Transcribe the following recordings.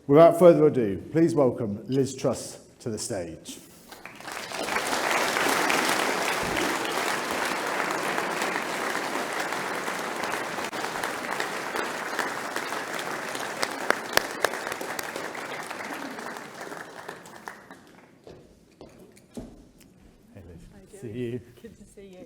Without further ado, please welcome Liz Truss to the stage. Hey Liz, see you. Good to see you.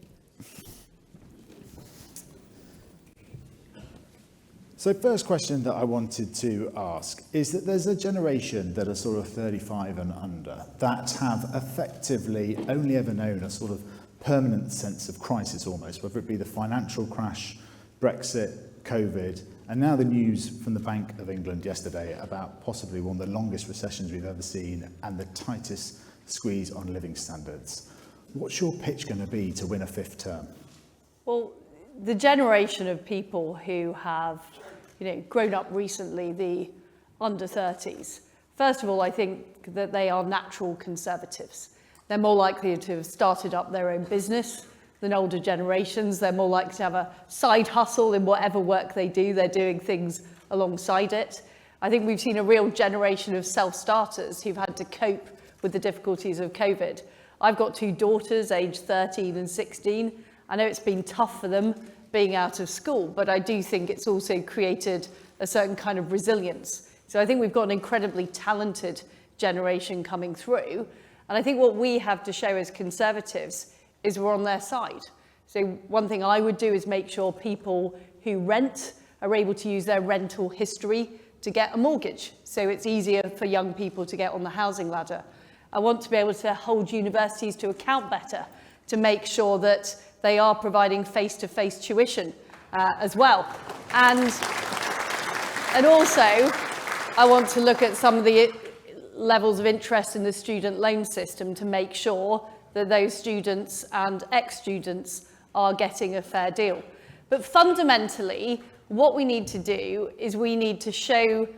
So first question that I wanted to ask is that there's a generation that are sort of 35 and under that have effectively only ever known a sort of permanent sense of crisis almost, whether it be the financial crash, Brexit, COVID, and now the news from the Bank of England yesterday about possibly one of the longest recessions we've ever seen and the tightest squeeze on living standards. What's your pitch going to be to win a fifth term? Well, the generation of people who have grown up recently, the under 30s. First of all, I think that they are natural conservatives. They're more likely to have started up their own business than older generations. They're more likely to have a side hustle in whatever work they do. They're doing things alongside it. I think we've seen a real generation of self-starters who've had to cope with the difficulties of COVID. I've got two daughters, aged 13 and 16. I know it's been tough for them being out of school, but I do think it's also created a certain kind of resilience. So I think we've got an incredibly talented generation coming through. And I think what we have to show as Conservatives is we're on their side. So one thing I would do is make sure people who rent are able to use their rental history to get a mortgage. So it's easier for young people to get on the housing ladder. I want to be able to hold universities to account better to make sure that they are providing face-to-face tuition as well. And also, I want to look at some of the levels of interest in the student loan system to make sure that those students and ex-students are getting a fair deal. But fundamentally, what we need to do is we need to show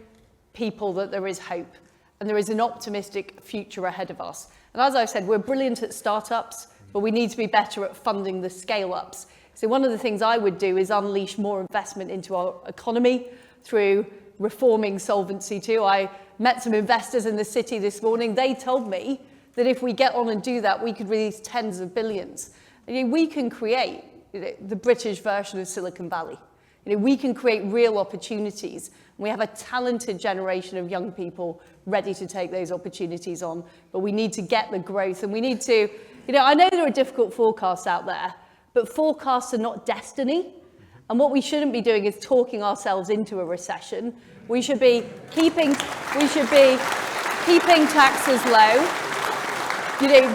people that there is hope and there is an optimistic future ahead of us. And as I've said, we're brilliant at startups, but we need to be better at funding the scale-ups. So one of the things I would do is unleash more investment into our economy through reforming Solvency II. I met some investors in the city this morning. They told me that if we get on and do that, we could release tens of billions. We can create the British version of Silicon Valley. We can create real opportunities. We have a talented generation of young people ready to take those opportunities on, but we need to get the growth and we need to, I know there are difficult forecasts out there, but forecasts are not destiny. And what we shouldn't be doing is talking ourselves into a recession. We should be keeping taxes low,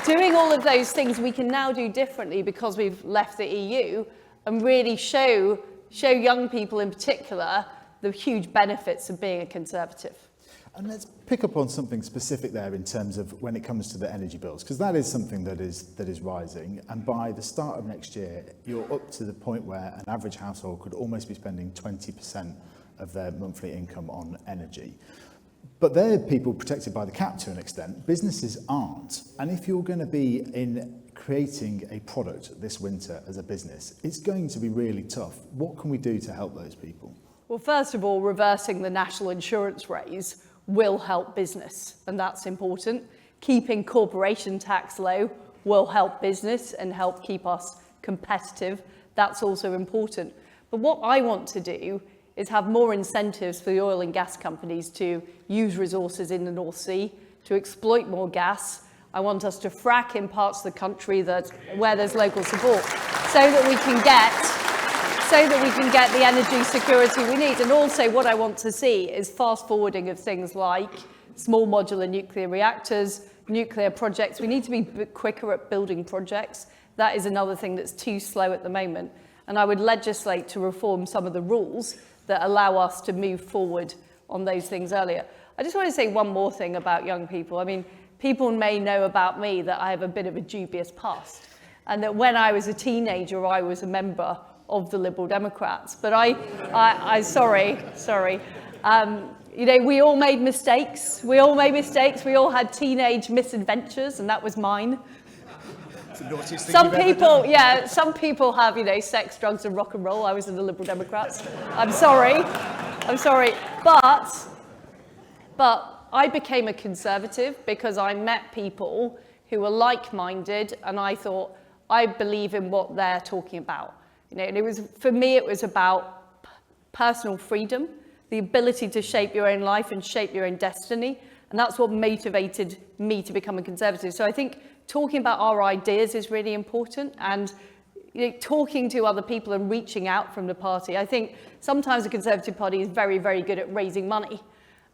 doing all of those things we can now do differently because we've left the EU, and really show young people in particular the huge benefits of being a Conservative. And let's pick up on something specific there in terms of when it comes to the energy bills, because that is something that is rising. And by the start of next year, you're up to the point where an average household could almost be spending 20% of their monthly income on energy. But they're people protected by the cap to an extent. Businesses aren't. And if you're going to be in creating a product this winter as a business, it's going to be really tough. What can we do to help those people? Well, first of all, reversing the national insurance raise will help business, and that's important. Keeping corporation tax low will help business and help keep us competitive. That's also important. But what I want to do is have more incentives for the oil and gas companies to use resources in the North Sea, to exploit more gas. I want us to frack in parts of the country where there's local support so that we can get the energy security we need. And also what I want to see is fast forwarding of things like small modular nuclear reactors, nuclear projects. We need to be quicker at building projects. That is another thing that's too slow at the moment. And I would legislate to reform some of the rules that allow us to move forward on those things earlier. I just want to say one more thing about young people. I mean, people may know about me that I have a bit of a dubious past, and that when I was a teenager, I was a member of the Liberal Democrats. But sorry. We all made mistakes. We all had teenage misadventures, and that was mine. Some people have, sex, drugs, and rock and roll. I was in the Liberal Democrats. I'm sorry. But But I became a conservative because I met people who were like-minded, and I thought, I believe in what they're talking about. You know, and it was, for me, it was about personal freedom, the ability to shape your own life and shape your own destiny. And that's what motivated me to become a conservative. So I think talking about our ideas is really important, and talking to other people and reaching out from the party. I think sometimes the Conservative Party is very, very good at raising money,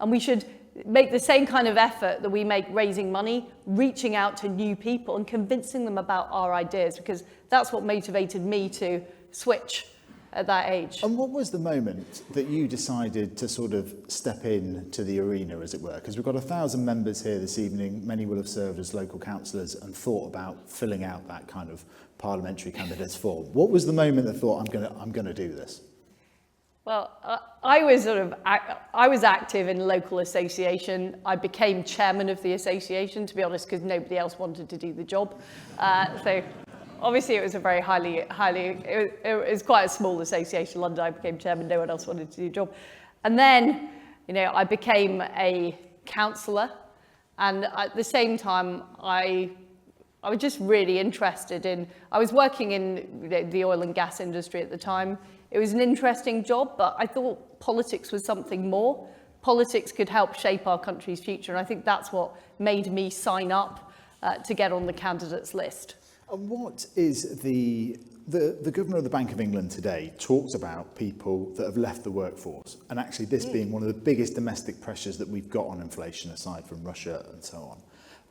and we should make the same kind of effort that we make raising money, reaching out to new people and convincing them about our ideas, because that's what motivated me to switch at that age. And what was the moment that you decided to sort of step in to the arena, as it were? Because we've got 1,000 members here this evening. Many will have served as local councillors and thought about filling out that kind of parliamentary candidates form. What was the moment that thought, I'm going to do this? Well, I was active in local association. I became chairman of the association, to be honest, because nobody else wanted to do the job. So obviously it was a very it was quite a small association in London. I became chairman, no one else wanted to do the job. And then, I became a councillor, and at the same time, I was just really interested I was working in the oil and gas industry at the time. It was an interesting job, but I thought politics was something more. Politics could help shape our country's future, and I think that's what made me sign up to get on the candidates list. And what is the Governor of the Bank of England today talks about people that have left the workforce, and actually this being one of the biggest domestic pressures that we've got on inflation, aside from Russia and so on.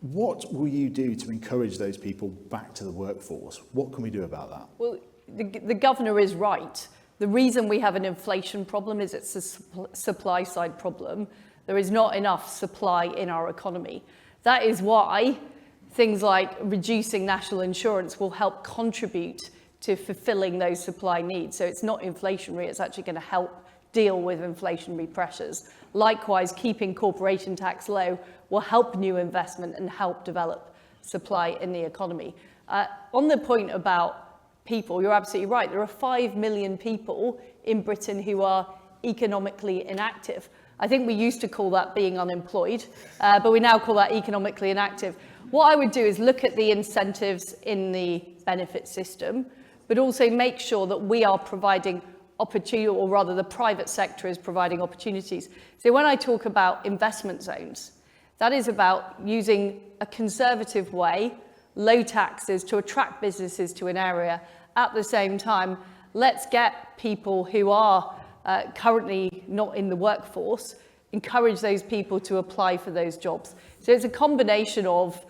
What will you do to encourage those people back to the workforce? What can we do about that? Well, the Governor is right. The reason we have an inflation problem is it's a supply side problem. There is not enough supply in our economy. That is why things like reducing national insurance will help contribute to fulfilling those supply needs. So it's not inflationary, it's actually going to help deal with inflationary pressures. Likewise, keeping corporation tax low will help new investment and help develop supply in the economy. On the point about people, you're absolutely right. There are 5 million people in Britain who are economically inactive. I think we used to call that being unemployed, but we now call that economically inactive. What I would do is look at the incentives in the benefit system, but also make sure that we are providing opportunity, or rather the private sector is providing opportunities. So when I talk about investment zones, that is about using a conservative way, low taxes to attract businesses to an area. At the same time, let's get people who are currently not in the workforce, encourage those people to apply for those jobs. So it's a combination of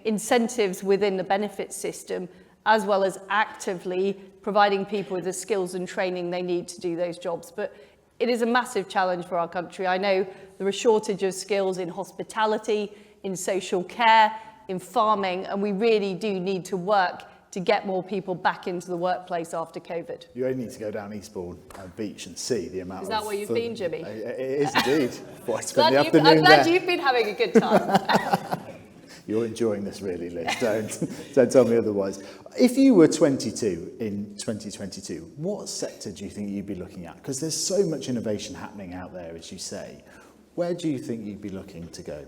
incentives within the benefit system, as well as actively providing people with the skills and training they need to do those jobs. But it is a massive challenge for our country. I know there are shortage of skills in hospitality, in social care, in farming, and we really do need to work to get more people back into the workplace after COVID. You only need to go down Eastbourne beach and see the amount of... Is that where you've been, Jimmy? It is indeed. Well, I spent I'm glad you've been having a good time. You're enjoying this really, Liz. Don't tell me otherwise. If you were 22 in 2022, what sector do you think you'd be looking at? Because there's so much innovation happening out there, as you say. Where do you think you'd be looking to go?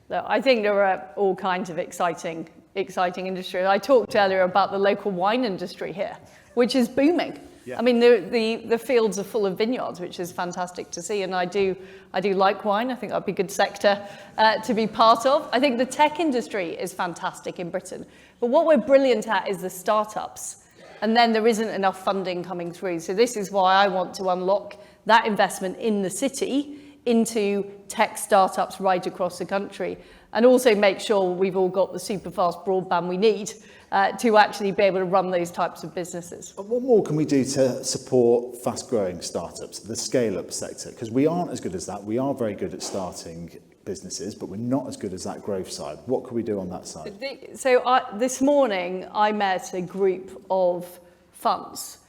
Look, I think there are all kinds of exciting industries. I talked earlier about the local wine industry here, which is booming. Yeah. I mean, the fields are full of vineyards, which is fantastic to see. And I do like wine. I think that'd be a good sector to be part of. I think the tech industry is fantastic in Britain. But what we're brilliant at is the startups. And then there isn't enough funding coming through. So this is why I want to unlock that investment in the city into tech startups right across the country, and also make sure we've all got the super fast broadband we need to actually be able to run those types of businesses. And what more can we do to support fast-growing startups, the scale-up sector? Because we aren't as good as that. We are very good at starting businesses, but we're not as good as that growth side. What can we do on that side? This morning, I met a group of funds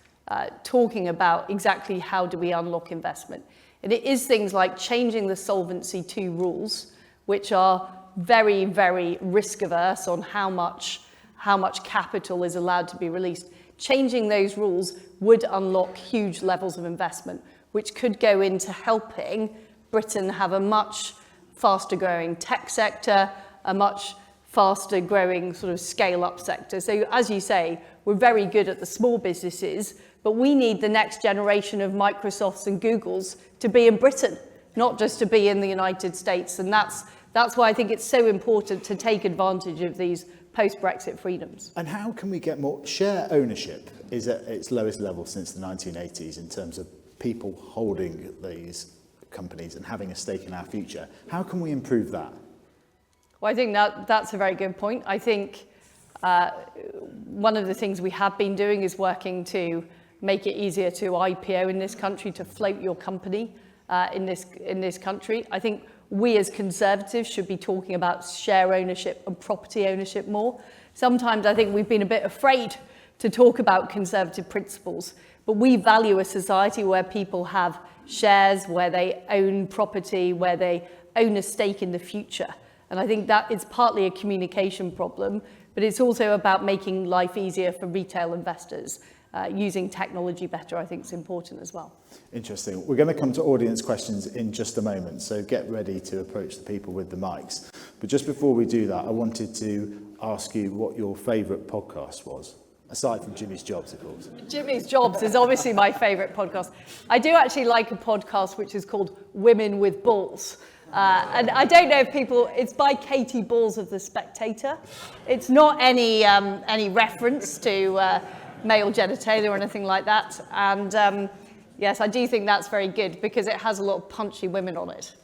talking about exactly how do we unlock investment. And it is things like changing the Solvency II rules, which are very, very risk averse on how much capital is allowed to be released. Changing those rules would unlock huge levels of investment, which could go into helping Britain have a much faster growing tech sector, a much faster growing sort of scale up sector. So as you say, we're very good at the small businesses, but we need the next generation of Microsofts and Googles to be in Britain, not just to be in the United States. And that's why I think it's so important to take advantage of these post-Brexit freedoms. And how can we get more? Share ownership is at its lowest level since the 1980s in terms of people holding these companies and having a stake in our future. How can we improve that? Well, I think that's a very good point. I think one of the things we have been doing is working to make it easier to IPO in this country, to float your company in this country. I think we as Conservatives should be talking about share ownership and property ownership more. Sometimes I think we've been a bit afraid to talk about Conservative principles, but we value a society where people have shares, where they own property, where they own a stake in the future. And I think that it's partly a communication problem, but it's also about making life easier for retail investors. Using technology better, I think, is important as well. Interesting. We're going to come to audience questions in just a moment, so get ready to approach the people with the mics. But just before we do that, I wanted to ask you what your favourite podcast was, aside from Jimmy's Jobs, of course. Jimmy's Jobs is obviously my favourite podcast. I do actually like a podcast which is called Women with Balls. And I don't know if it's by Katie Balls of The Spectator. It's not any reference to male genitalia or anything like that. And yes, I do think that's very good because it has a lot of punchy women on it.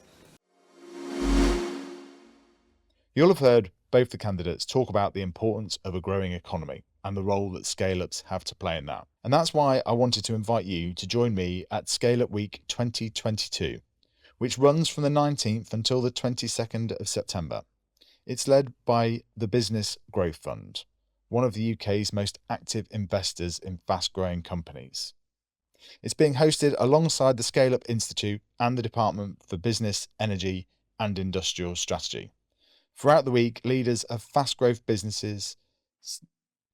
You'll have heard both the candidates talk about the importance of a growing economy and the role that scale-ups have to play in that. And that's why I wanted to invite you to join me at Scale Up Week 2022, which runs from the 19th until the 22nd of September. It's led by the Business Growth Fund, one of the UK's most active investors in fast-growing companies. It's being hosted alongside the Scale Up Institute and the Department for Business, Energy and Industrial Strategy. Throughout the week, leaders of fast-growth businesses,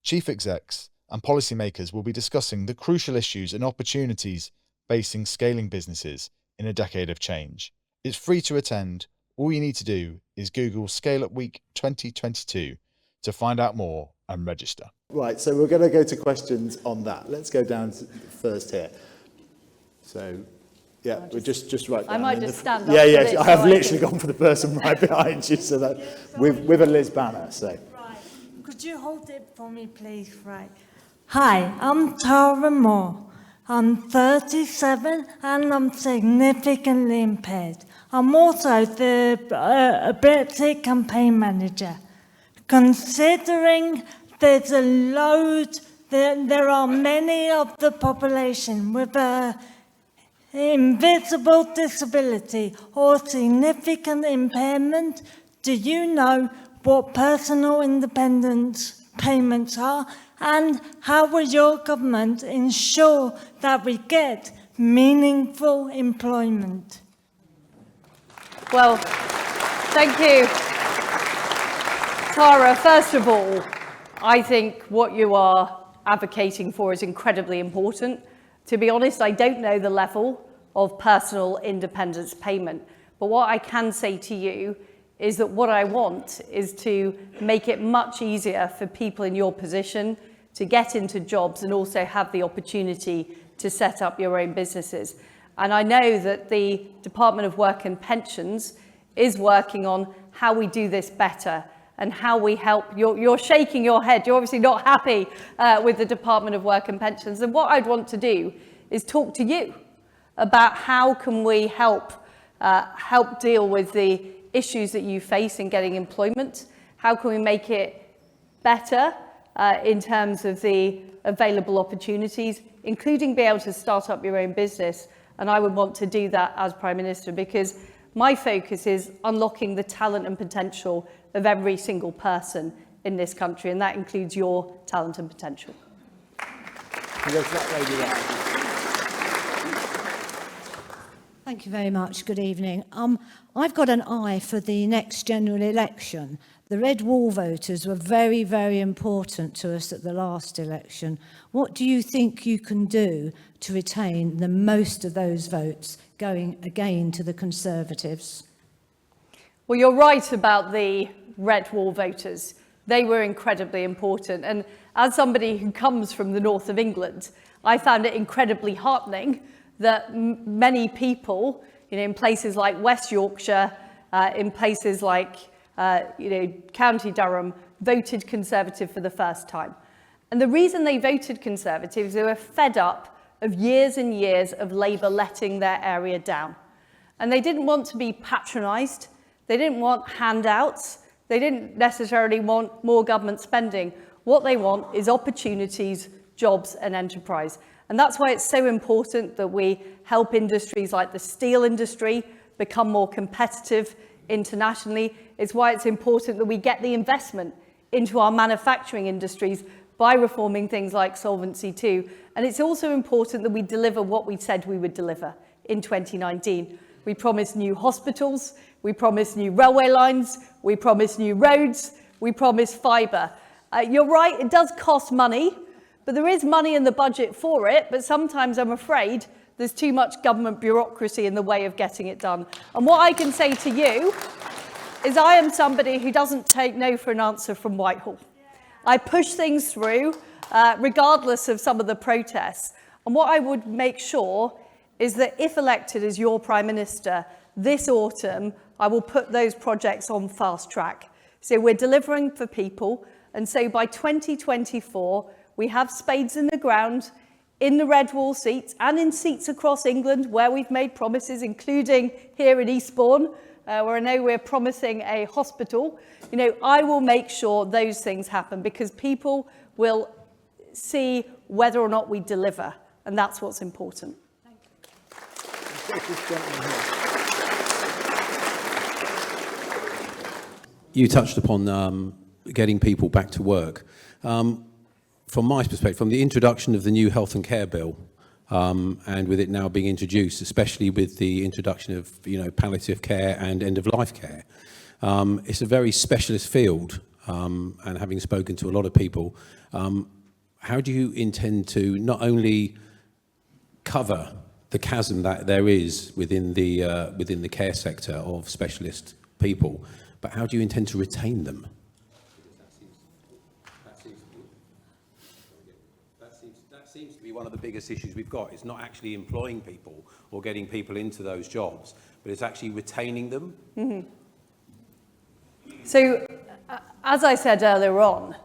chief execs and policymakers will be discussing the crucial issues and opportunities facing scaling businesses in a decade of change. It's free to attend. All you need to do is Google Scale Up Week 2022 to find out more and register. Right, so we're going to go to questions on that. Let's go down to first here. So, yeah, we're just right down. I might just stand up. Yeah, I have literally gone for the person right behind you, so that with a Liz banner. So. Right, could you hold it for me, please? Right. Hi, I'm Tara Moore. I'm 37 and I'm significantly impaired. I'm also the Brexit campaign manager. Considering there are many of the population with a invisible disability or significant impairment, do you know what personal independence payments are? And how will your government ensure that we get meaningful employment? Well, thank you, Tara. First of all, I think what you are advocating for is incredibly important. To be honest, I don't know the level of personal independence payment, but what I can say to you is that what I want is to make it much easier for people in your position to get into jobs and also have the opportunity to set up your own businesses. And I know that the Department of Work and Pensions is working on how we do this better and how we help. You're shaking your head. You're obviously not happy with the Department of Work and Pensions. And what I'd want to do is talk to you about how can we help deal with the issues that you face in getting employment. How can we make it better in terms of the available opportunities, including be able to start up your own business. And I would want to do that as Prime Minister because my focus is unlocking the talent and potential of every single person in this country, and that includes your talent and potential. Thank you very much. Good evening. I've got an eye for the next general election. The red wall voters were very, very important to us at the last election. What do you think you can do to retain the most of those votes going again to the Conservatives? Well, you're right about the red wall voters. They were incredibly important. And as somebody who comes from the north of England, I found it incredibly heartening that many people, in places like West Yorkshire, in places like, County Durham, voted Conservative for the first time. And the reason they voted Conservative is they were fed up of years and years of Labour letting their area down. And they didn't want to be patronised. They didn't want handouts. They didn't necessarily want more government spending. What they want is opportunities, jobs and enterprise. And that's why it's so important that we help industries like the steel industry become more competitive internationally. It's why it's important that we get the investment into our manufacturing industries by reforming things like Solvency II. And it's also important that we deliver what we said we would deliver in 2019. We promised new hospitals, we promised new railway lines, we promised new roads, we promised fibre. You're right, it does cost money, but there is money in the budget for it, but sometimes I'm afraid there's too much government bureaucracy in the way of getting it done. And what I can say to you is I am somebody who doesn't take no for an answer from Whitehall. I push things through, regardless of some of the protests. And what I would make sure is that if elected as your Prime Minister this autumn, I will put those projects on fast track. So we're delivering for people. And so by 2024, we have spades in the ground, in the red wall seats and in seats across England where we've made promises, including here in Eastbourne, where I know we're promising a hospital. I will make sure those things happen because people will see whether or not we deliver. And that's what's important. You touched upon getting people back to work. From my perspective, from the introduction of the new health and care bill, and with it now being introduced, especially with the introduction of palliative care and end-of-life care, it's a very specialist field. And having spoken to a lot of people, how do you intend to not only cover the chasm that there is within the care sector of specialist people, but how do you intend to retain them? That seems to be one of the biggest issues we've got. It's not actually employing people or getting people into those jobs, but it's actually retaining them. Mm-hmm. So, as I said earlier on,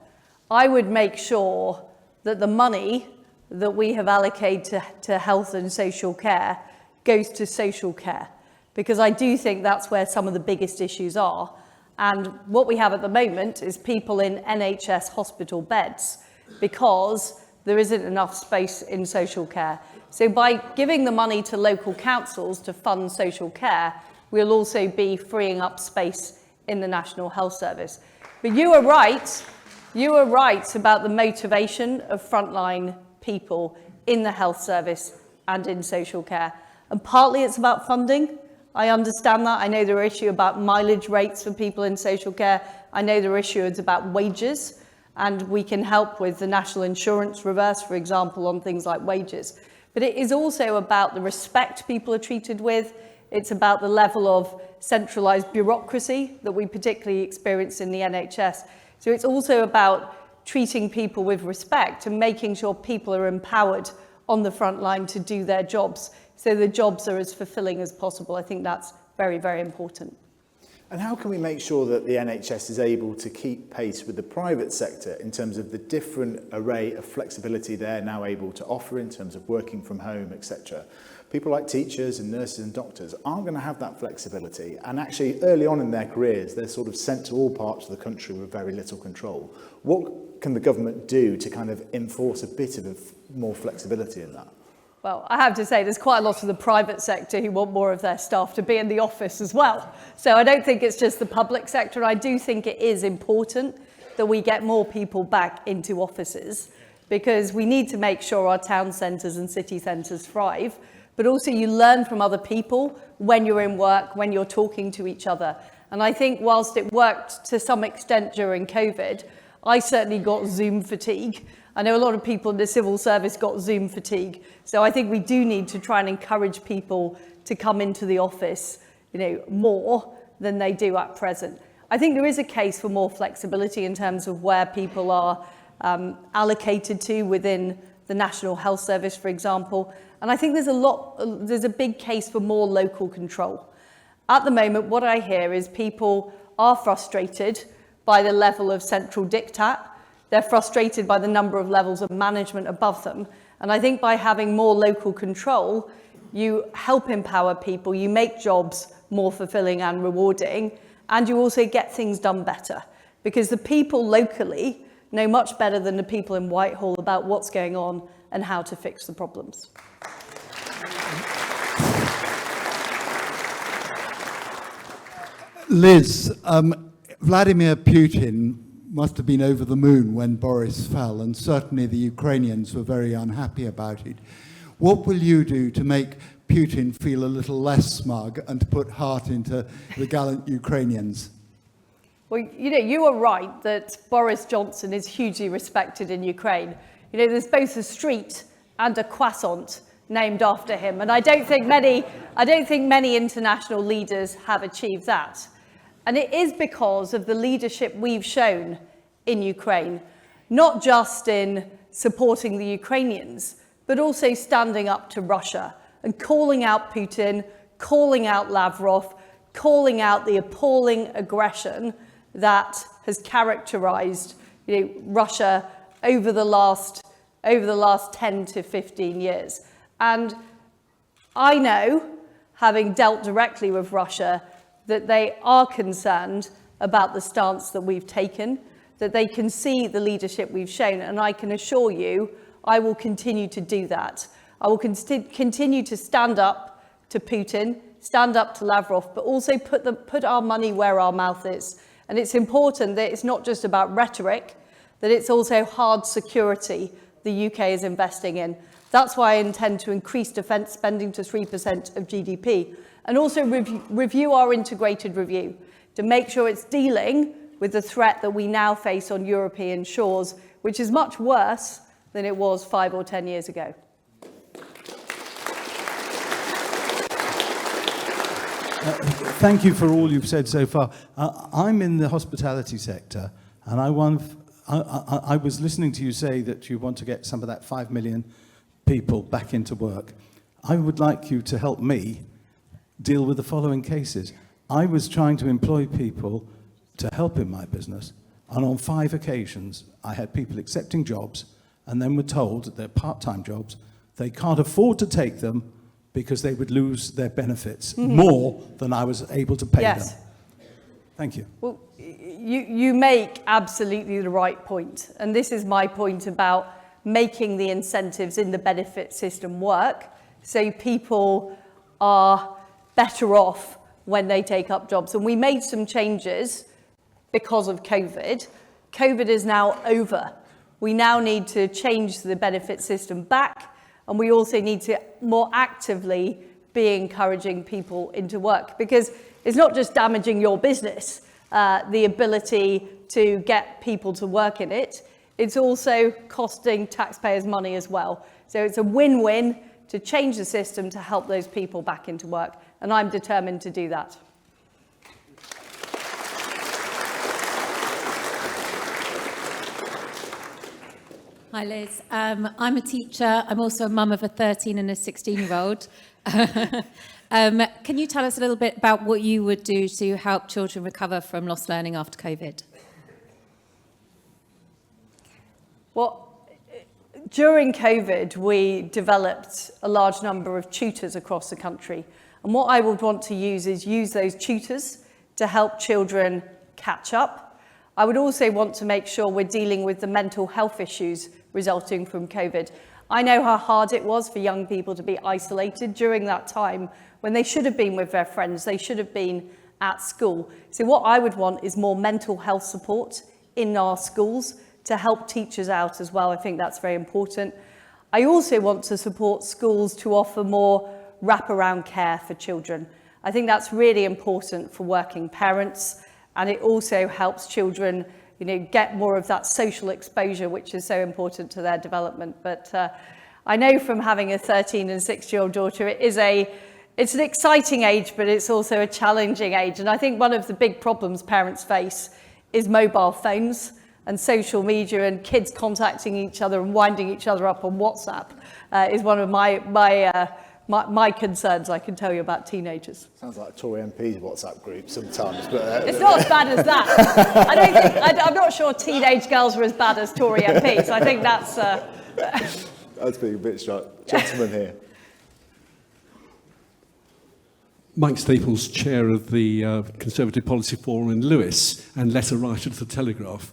I would make sure that the money that we have allocated to health and social care goes to social care, because I do think that's where some of the biggest issues are. And what we have at the moment is people in NHS hospital beds because there isn't enough space in social care. So by giving the money to local councils to fund social care, we'll also be freeing up space in the National Health Service. But you are right about the motivation of frontline people in the health service and in social care. And partly it's about funding. I understand that. I know there are issues about mileage rates for people in social care. I know there are issues about wages, and we can help with the national insurance reverse, for example, on things like wages. But it is also about the respect people are treated with. It's about the level of centralised bureaucracy that we particularly experience in the NHS. So it's also about treating people with respect and making sure people are empowered on the front line to do their jobs, so the jobs are as fulfilling as possible. I think that's very, very important. And how can we make sure that the NHS is able to keep pace with the private sector in terms of the different array of flexibility they're now able to offer in terms of working from home, etc.? People like teachers and nurses and doctors aren't going to have that flexibility. And actually, early on in their careers, they're sort of sent to all parts of the country with very little control. What can the government do to kind of enforce a bit of more flexibility in that? Well, I have to say there's quite a lot of the private sector who want more of their staff to be in the office as well. So I don't think it's just the public sector. I do think it is important that we get more people back into offices, because we need to make sure our town centres and city centres thrive. But also you learn from other people when you're in work, when you're talking to each other. And I think whilst it worked to some extent during COVID, I certainly got Zoom fatigue. I know a lot of people in the civil service got Zoom fatigue. So I think we do need to try and encourage people to come into the office, more, than they do at present. I think there is a case for more flexibility in terms of where people are allocated to within the National Health Service, for example. And I think there's a big case for more local control. At the moment, what I hear is people are frustrated by the level of central diktat. They're frustrated by the number of levels of management above them. And I think by having more local control, you help empower people, you make jobs more fulfilling and rewarding, and you also get things done better. Because the people locally know much better than the people in Whitehall about what's going on and how to fix the problems. Liz, Vladimir Putin must have been over the moon when Boris fell, and certainly the Ukrainians were very unhappy about it. What will you do to make Putin feel a little less smug and to put heart into the gallant Ukrainians? Well, you are right that Boris Johnson is hugely respected in Ukraine. There's both a street and a croissant named after him, and I don't think many international leaders have achieved that. And it is because of the leadership we've shown in Ukraine, not just in supporting the Ukrainians, but also standing up to Russia and calling out Putin, calling out Lavrov, calling out the appalling aggression that has characterized Russia over the last 10 to 15 years. And I know, having dealt directly with Russia, that they are concerned about the stance that we've taken, that they can see the leadership we've shown, and I can assure you I will continue to do that. I will continue to stand up to Putin, stand up to Lavrov, but also put our money where our mouth is. And it's important that it's not just about rhetoric, that it's also hard security the UK is investing in. That's why I intend to increase defence spending to 3% of GDP, and also review our integrated review to make sure it's dealing with the threat that we now face on European shores, which is much worse than it was 5 or 10 years ago. Thank you for all you've said so far. I'm in the hospitality sector, and I was listening to you say that you want to get some of that 5 million people back into work. I would like you to help me deal with the following cases. I was trying to employ people to help in my business, and on 5 occasions I had people accepting jobs and then were told that they're part-time jobs, they can't afford to take them because they would lose their benefits more than I was able to pay them. Thank you. Well, you make absolutely the right point, and this is my point about making the incentives in the benefit system work so people are better off when they take up jobs. And we made some changes because of COVID. COVID is now over. We now need to change the benefit system back, and we also need to more actively be encouraging people into work, because it's not just damaging your business, the ability to get people to work in it, it's also costing taxpayers money as well. So it's a win-win to change the system to help those people back into work, and I'm determined to do that. Hi Liz, I'm a teacher. I'm also a mum of a 13 and a 16-year-old. Can you tell us a little bit about what you would do to help children recover from lost learning after COVID? Well, during COVID, we developed a large number of tutors across the country. And what I would want to use those tutors to help children catch up. I would also want to make sure we're dealing with the mental health issues resulting from COVID. I know how hard it was for young people to be isolated during that time when they should have been with their friends, they should have been at school. So what I would want is more mental health support in our schools to help teachers out as well. I think that's very important. I also want to support schools to offer more wraparound care for children. I think that's really important for working parents, and it also helps children get more of that social exposure, which is so important to their development. But I know from having a 13 and 6-year-old daughter, it is it's an exciting age, but it's also a challenging age. And I think one of the big problems parents face is mobile phones and social media and kids contacting each other and winding each other up on WhatsApp is one of my concerns. I can tell you about teenagers. Sounds like a Tory MP's WhatsApp group sometimes, but it's not as bad as that. I'm not sure teenage girls are as bad as Tory MPs. I think that's that's being a bit struck. Gentleman here. Mike Staples, chair of the Conservative Policy Forum in Lewis and letter writer to the Telegraph.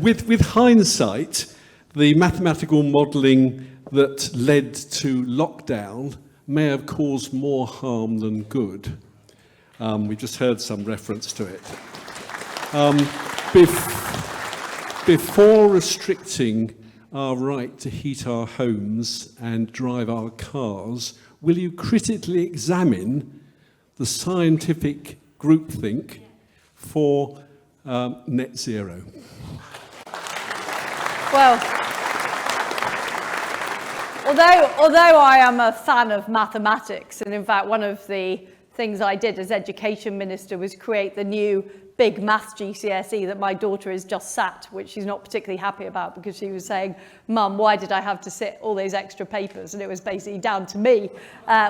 With hindsight, the mathematical modelling that led to lockdown may have caused more harm than good. We just heard some reference to it. Before restricting our right to heat our homes and drive our cars, will you critically examine the scientific groupthink for net zero? Well, although I am a fan of mathematics, and in fact one of the things I did as education minister was create the new big maths GCSE that my daughter has just sat, which she's not particularly happy about because she was saying, Mum, why did I have to sit all those extra papers? And it was basically down to me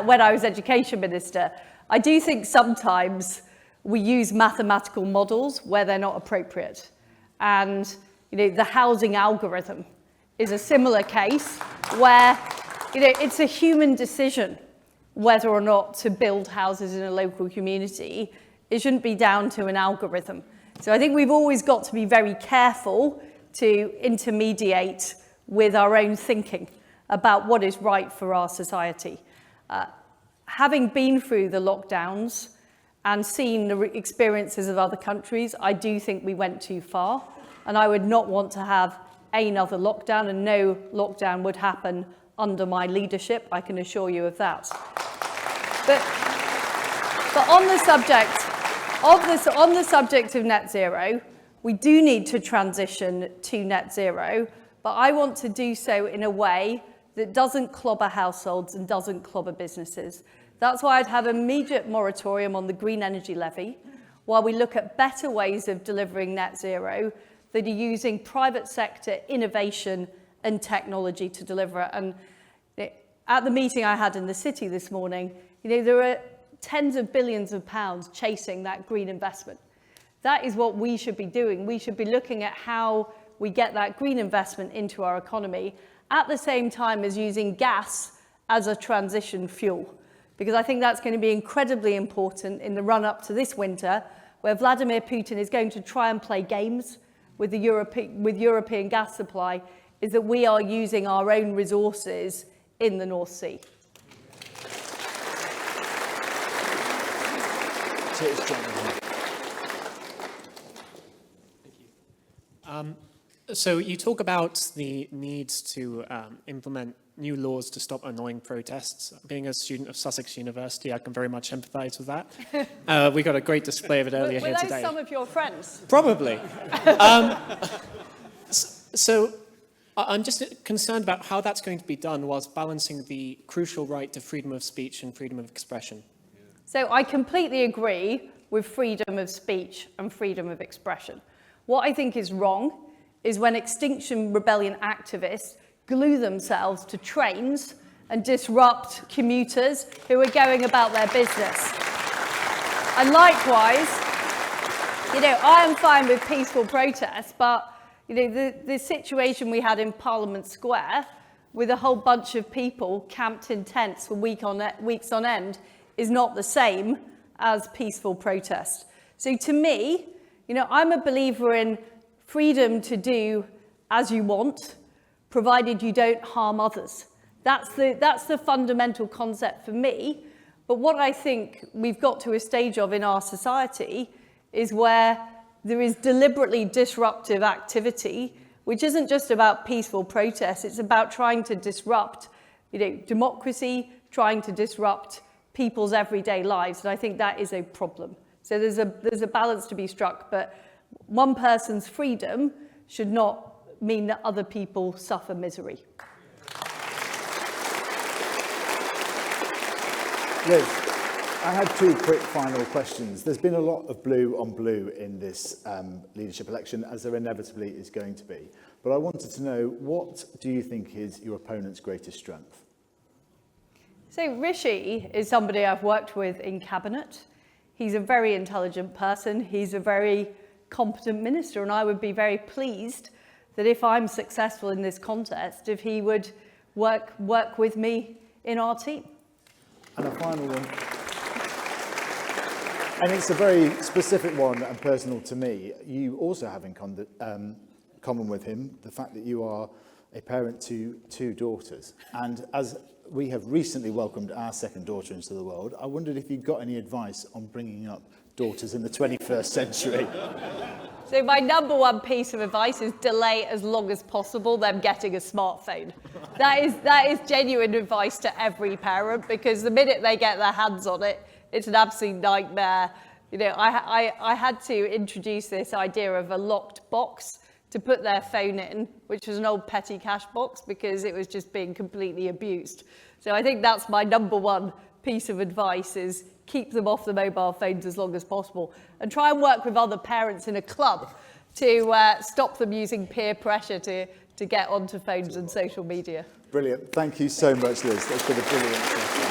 when I was education minister. I do think sometimes we use mathematical models where they're not appropriate. And the housing algorithm is a similar case where it's a human decision whether or not to build houses in a local community. It shouldn't be down to an algorithm. So I think we've always got to be very careful to intermediate with our own thinking about what is right for our society. Having been through the lockdowns and seen the experiences of other countries, I do think we went too far. And I would not want to have another lockdown, and no lockdown would happen under my leadership, I can assure you of that. But on the subject of net zero, we do need to transition to net zero, but I want to do so in a way that doesn't clobber households and doesn't clobber businesses. That's why I'd have an immediate moratorium on the green energy levy, while we look at better ways of delivering net zero that are using private sector innovation and technology to deliver it. And at the meeting I had in the city this morning, there are tens of billions of pounds chasing that green investment. That is what we should be doing. We should be looking at how we get that green investment into our economy at the same time as using gas as a transition fuel. Because I think that's going to be incredibly important in the run-up to this winter, where Vladimir Putin is going to try and play games with European gas supply, is that we are using our own resources in the North Sea. So you talk about the need to implement new laws to stop annoying protests. Being a student of Sussex University, I can very much empathise with that. We got a great display of it earlier here today. Were those some of your friends? Probably. So I'm just concerned about how that's going to be done whilst balancing the crucial right to freedom of speech and freedom of expression. So I completely agree with freedom of speech and freedom of expression. What I think is wrong is when Extinction Rebellion activists glue themselves to trains and disrupt commuters who are going about their business. And likewise, I am fine with peaceful protests, but the situation we had in Parliament Square with a whole bunch of people camped in tents for weeks on end is not the same as peaceful protest. So to me, I'm a believer in freedom to do as you want, provided you don't harm others. That's the fundamental concept for me. But what I think we've got to a stage of in our society is where there is deliberately disruptive activity, which isn't just about peaceful protests, it's about trying to disrupt democracy, trying to disrupt people's everyday lives, and I think that is a problem. So there's a balance to be struck, but one person's freedom should not mean that other people suffer misery. Liz, I had two quick final questions. There's been a lot of blue on blue in this leadership election, as there inevitably is going to be. But I wanted to know, what do you think is your opponent's greatest strength? So Rishi is somebody I've worked with in cabinet. He's a very intelligent person. He's a very competent minister, and I would be very pleased that if I'm successful in this contest, if he would work with me in our team. And a final one. And it's a very specific one and personal to me. You also have in common with him the fact that you are a parent to two daughters. And as we have recently welcomed our second daughter into the world, I wondered if you'd got any advice on bringing up daughters in the 21st century. So my number one piece of advice is delay as long as possible them getting a smartphone. That is genuine advice to every parent, because the minute they get their hands on it, it's an absolute nightmare. You know, I had to introduce this idea of a locked box to put their phone in, which was an old petty cash box, because it was just being completely abused. So I think that's my number one piece of advice, is keep them off the mobile phones as long as possible, and try and work with other parents in a club to stop them using peer pressure to get onto phones and social media. Brilliant. Thank you so much, Liz. That's been a brilliant session.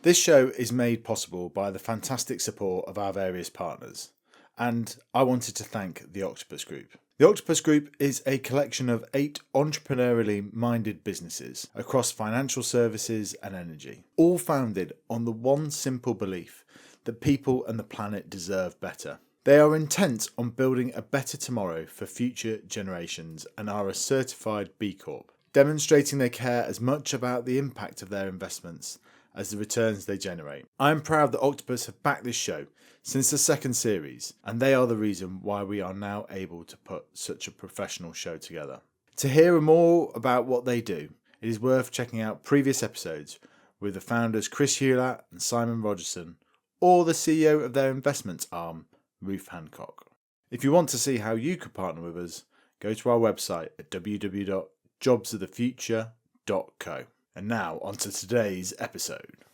This show is made possible by the fantastic support of our various partners, and I wanted to thank the Octopus Group. The Octopus Group is a collection of 8 entrepreneurially minded businesses across financial services and energy, all founded on the one simple belief that people and the planet deserve better. They are intent on building a better tomorrow for future generations and are a certified B Corp, demonstrating they care as much about the impact of their investments as the returns they generate. I am proud that Octopus have backed this show since the second series, and they are the reason why we are now able to put such a professional show together. To hear more about what they do, it is worth checking out previous episodes with the founders Chris Hewlett and Simon Rogerson, or the CEO of their investments arm, Ruth Hancock. If you want to see how you could partner with us, go to our website at www.jobsofthefuture.co. And now, on to today's episode.